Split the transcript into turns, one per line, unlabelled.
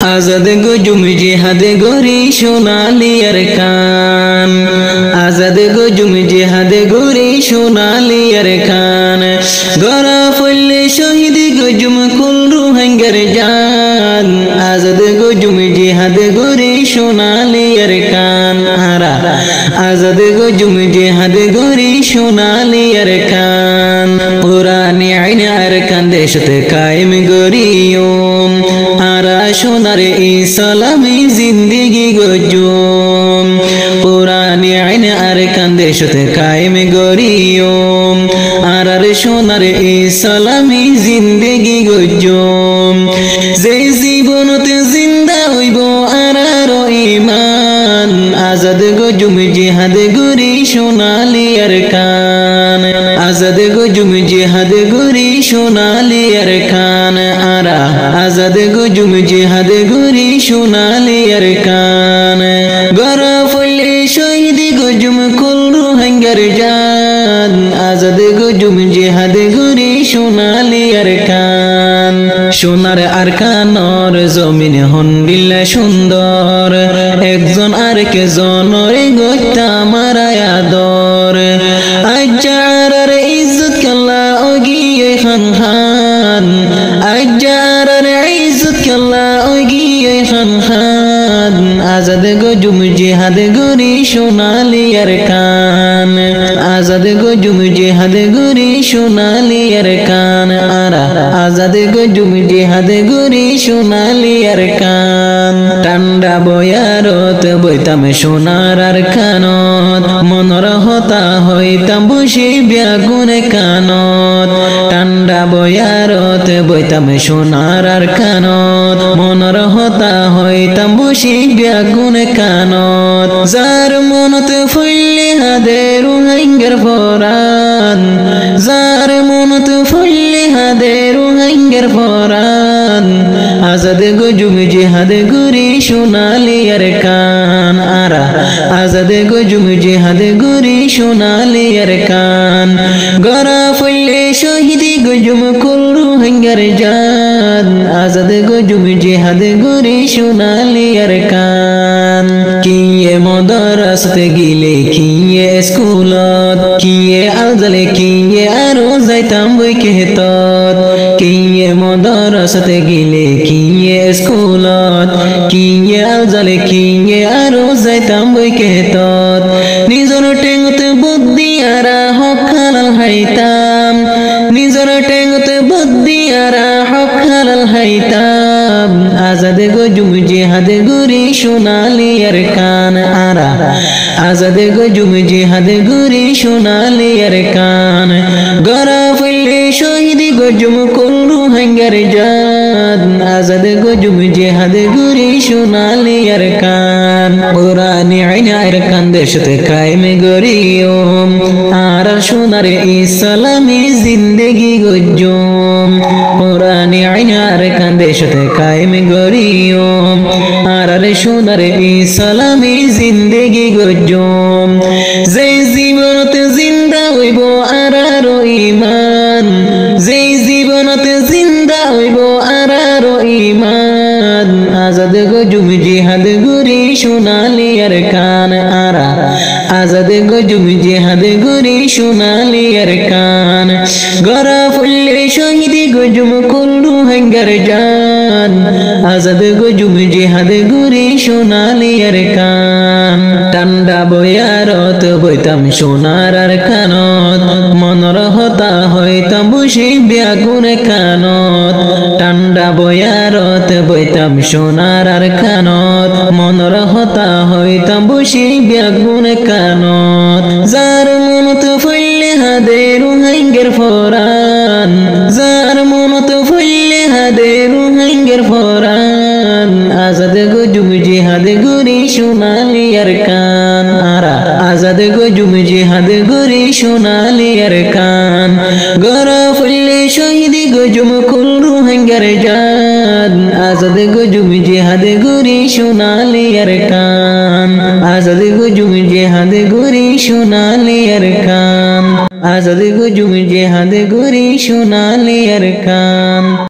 आजाद गो जुमी जिहाद गोरी सोनाली अरकान आजाद गो जुमी जिहाद गोरी सोनाली अरकान गरा फुल्ले शहीद गो जुम कुल रूहंगर जान आजाद गो जुमी जिहाद गोरी सोनाली अरकान आरा आजाद गो जुमी जिहाद गोरी सोनाली अरकान पुरानी आईन अरकान देशते कायम गोरियों आरा সোনারে ইসলামী জিন্দেগি গজুম পুরানি আইন আর কান্দে সাথে কায়েম গরিয়ম আর সোনারে ইসলামী জিন্দেগি গজুম যে জীবনতে জিন্দা হইব আর ঈমান আজাদ গজুম জিহাদ গরি সোনালি আরকান আজাদ গজুম জিহাদ গরি সোনালি আরকান আরা আজাদ গজুম जिहाद गोरी सोनाली अरकान गरा फुल्ले शहीद गजुम कुल रूहंगर जान आजाद गजुम जिहाद गोरी सोनाली अरकान सोनार अरकान और जमीन हंडिल्ला सुंदर एकजन आरेके जनरे गत्ता माराय आदर आजारार इज्जत कल्ला ओगिये खान खान आजारार इज्जत कल्ला ओगिये खान खान आजाद गजुम जिहाद गोरी सोनाली अरकान आजाद गजुम जिहाद गोरी सोनाली अरकान आरा आजाद गजुम जिहाद गोरी सोनाली अरकान ठंडा बयारत बইতাম সোনার আরকানত মনর হতা হইতাম বসে ব্যাগুনে কানত ঠান্ডা বয়ারত বইতাম সোনার আরকানত মনর হতা হইতাম বসে ব্যাগুনে কানত যার মনতে ফুললে হাদের হাঙ্গের ফরান যার মনতে ফুললে হাদের হাঙ্গের ফরান আজাদ গজুম জিহাদ গোরি সোনালি अरकान आरा आजाद गजुम जिहाद गोरी सोनाली अरकान गरा फुल्ले शहीद गजुम कुल रूहंगर जान आजाद गजुम जिहाद गोरी सोनाली अरकान किए मदरसते गिले किए स्कूलत किए आलजले किए आरो जाइताम बई केहतत किए मदरसते गिले किए स्कूलत किए आलजले किए आरो जाइताम बई केहतत निजर टेंगते बुद्धि आरा हक हालाल हाइताम निजर टेंगते बुद्धि आरा हक हालाल हाइताम आजाद गजुम जिहाद गोरी सोनाली अरकान आरा आजाद गजुम जिहाद गोरी सोनाली अरकान गरा फुल्ले शहीद गजुम कुल रूहंगर जान आजाद गजुम जिहाद गोरी सोनाली अरकान पुरानी आईन अरकान देशते कायम गरियम आरा सोनारे इस्लामी जिंदगी गजुम पुरानी आईन अरकान देशते कायम गरियम आरा सोनारे इस्लामी जिंदगी गजुम जे जीवनते जिंदा हইব আর ঈমান যে জীবনতে জিন্দা হইব আর ঈমান आजाद गजुम जिहाद गोरी सोनाली अरकान आरा आजाद गजुम जिहाद गोरी सोनाली अरकान गरा फुल्ले शहीद गजुम कुल रूहंगर जान आजाद गजुम जिहाद गोरी सोनाली अरकान ठंडा बयारत बইতাম সোনার আরকানত মনর হতা হইতাম বসে ব্যাগুনে কানত ঠান্ডা বয়ারত বইতাম সোনার আরকানত মনর হতা হইতাম বসে ব্যাগুনে কানত যার মনতে ফুললে হাদের হাঙ্গের ফরান যার মনতে ফুললে হাদের হাঙ্গের ফরান আজাদ গজুম জিহাদ গোরি সোনালি আরকান আরা आजाद गजुम जिहाद गोरी सोनाली अरकान गरा फुल्ले शहीद गजुम कुल रूहंगर जान आजाद गजुम जिहाद गोरी सोनाली अरकान आजाद गजुम जिहाद गोरी सोनाली अरकान आजाद गजुम जिहाद गोरी सोनाली अरकान।